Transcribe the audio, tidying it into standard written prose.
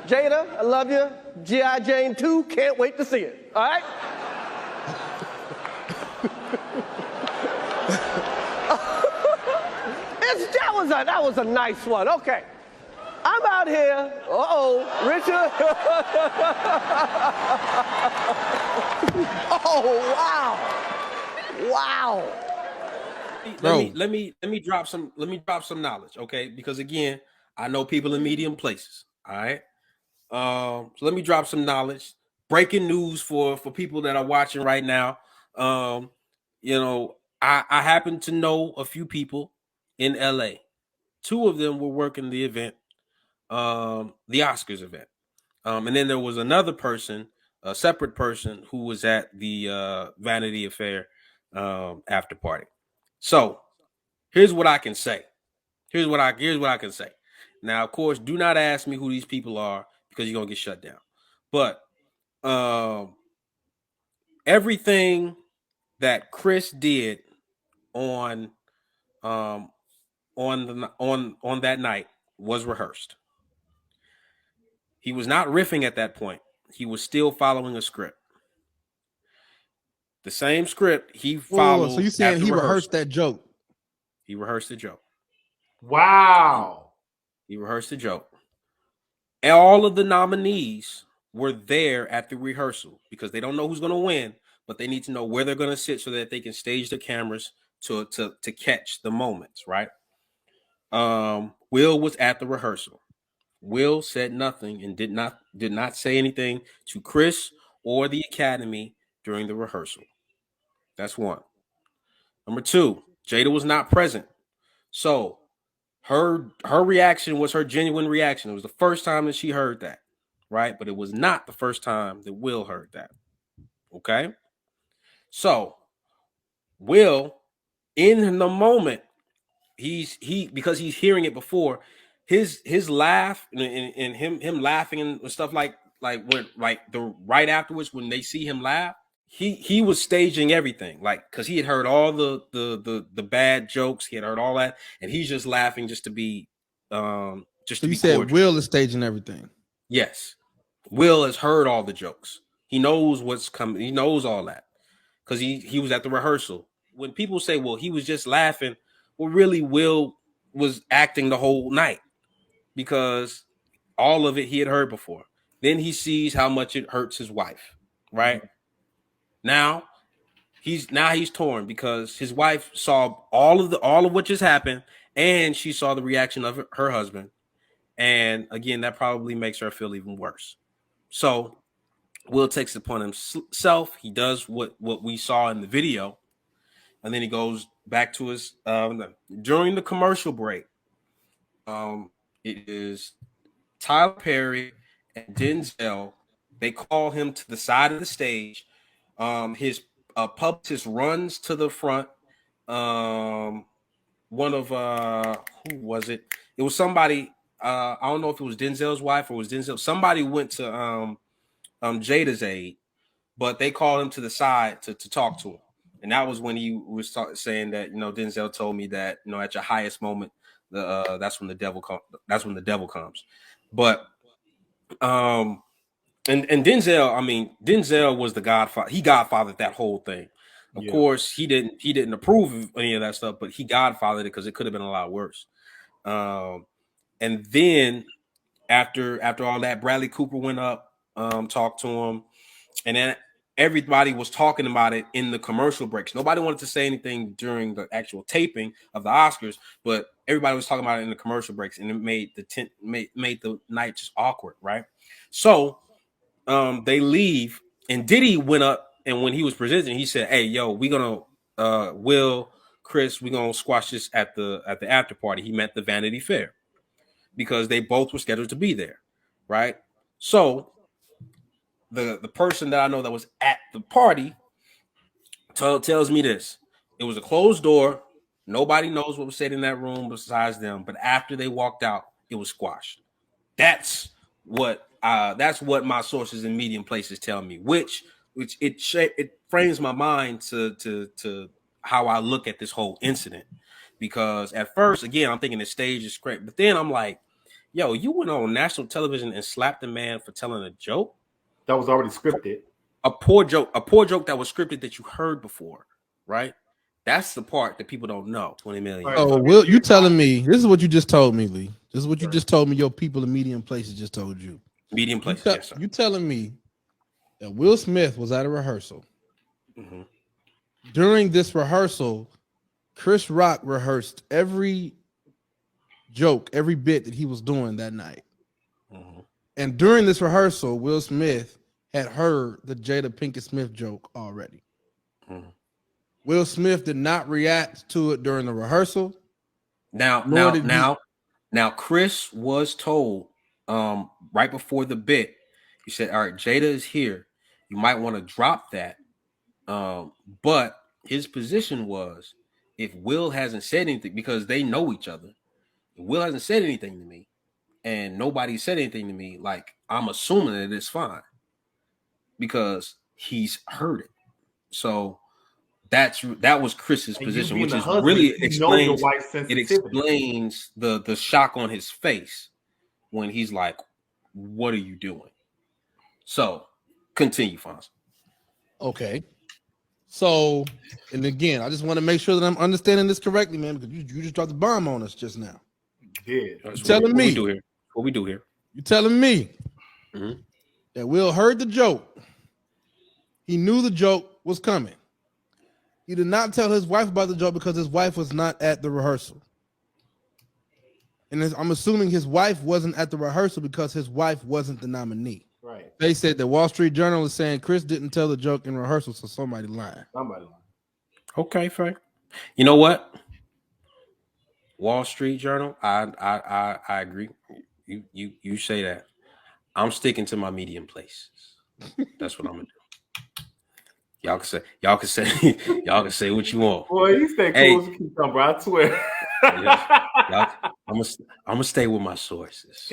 Jada, I love you. G.I. Jane 2, can't wait to see it. All right? That was a nice one. Okay. I'm out here. Richard. Oh, wow. Wow. Let me drop some knowledge, okay? Because again, I know people in medium places. All right. So let me drop some knowledge. Breaking news for people that are watching right now. You know, I happen to know a few people in LA. Two of them were working the event, the Oscars event. And then there was another person, a separate person, who was at the Vanity Affair after party. So here's what I can say. Here's what I can say. Now, of course, do not ask me who these people are because you're gonna get shut down. But everything that Chris did on that night was rehearsed. He was not riffing at that point. He was still following a script. The same script he followed. So you saying he rehearsed that joke? He rehearsed the joke. Wow. He rehearsed the joke. And all of the nominees were there at the rehearsal because they don't know who's going to win, but they need to know where they're going to sit so that they can stage the cameras to catch the moments, right? Will was at the rehearsal. Will said nothing and did not say anything to Chris or the Academy during the rehearsal. That's one. Number two, Jada was not present. So her reaction was her genuine reaction. It was the first time that she heard that, right? But it was not the first time that Will heard that. Okay? So Will, in the moment, because he's hearing it before, his laugh and him laughing and stuff like when the right afterwards when they see him laugh, he was staging everything, like because he had heard all the bad jokes, he had heard all that, and he's just laughing just to be just to be said cordial. Will is staging everything. Yes, Will has heard all the jokes. He knows what's coming. He knows all that because he was at the rehearsal. When people say, "Well, he was just laughing," well, really, Will was acting the whole night because all of it he had heard before. Then he sees how much it hurts his wife, right? Now he's torn because his wife saw all of what just happened, and she saw the reaction of her husband, and again, that probably makes her feel even worse. So Will takes it upon himself. He does what we saw in the video, and then he goes back to his during the commercial break. It is Tyler Perry and Denzel. They call him to the side of the stage. His publicist runs to the front. One of who was it? It was somebody. I don't know if it was Denzel's wife or it was Denzel. Somebody went to Jada's aid, but they called him to the side to talk to him. And that was when he was saying that, Denzel told me that, at your highest moment, that's when the devil comes. But and Denzel was the godfather. He godfathered that whole thing. Of course, he didn't approve of any of that stuff, but he godfathered it because it could have been a lot worse. And then after all that, Bradley Cooper went up, talked to him, and then everybody was talking about it in the commercial breaks. Nobody wanted to say anything during the actual taping of the Oscars, but everybody was talking about it in the commercial breaks, and it made the night just awkward, right? So they leave, and Diddy went up, and when he was presenting, he said, "Hey, yo, we gonna Will, Chris, we gonna squash this at the after party." He meant the Vanity Fair because they both were scheduled to be there, right? So the person that I know that was at the party tells me this: it was a closed door. Nobody knows what was said in that room besides them. But after they walked out, it was squashed. That's what my sources in medium places tell me. Which it frames my mind to how I look at this whole incident. Because at first, again, I'm thinking the stage is great, but then I'm like, Yo, you went on national television and slapped a man for telling a joke? That was already scripted. A poor joke that was scripted that you heard before, right? That's the part that people don't know. 20 million. Right. Oh, Will, you telling me this is what you just told me, Lee? This is what you just told me. Your people in medium places just told you. Medium places, yes, sir. You telling me that Will Smith was at a rehearsal. Mhm. During this rehearsal, Chris Rock rehearsed every joke, every bit that he was doing that night. Mhm. And during this rehearsal, Will Smith had heard the Jada Pinkett Smith joke already. Mhm. Will Smith did not react to it during the rehearsal. Now, Chris was told right before the bit, he said, all right, Jada is here. You might want to drop that. But his position was, if Will hasn't said anything, because they know each other, if Will hasn't said anything to me and nobody said anything to me, like, I'm assuming that it's fine because he's heard it. So that was Chris's position, which is really explains the shock on his face when he's like, what are you doing? So continue, Fonz. Okay. So, and again, I just want to make sure that I'm understanding this correctly, man, because you just dropped the bomb on us just now. Yeah. You're telling me what we do here. You're telling me that Will heard the joke. He knew the joke was coming. He did not tell his wife about the joke because his wife was not at the rehearsal. And I'm assuming his wife wasn't at the rehearsal because his wife wasn't the nominee. Right. They said the Wall Street Journal is saying Chris didn't tell the joke in rehearsal, so somebody lying. Okay, Frank. You know what? Wall Street Journal. I agree. You say that. I'm sticking to my medium places. That's what I'm gonna do. Y'all can say what you want. Boy, you stay cool as a cucumber, I swear. I'm gonna stay with my sources.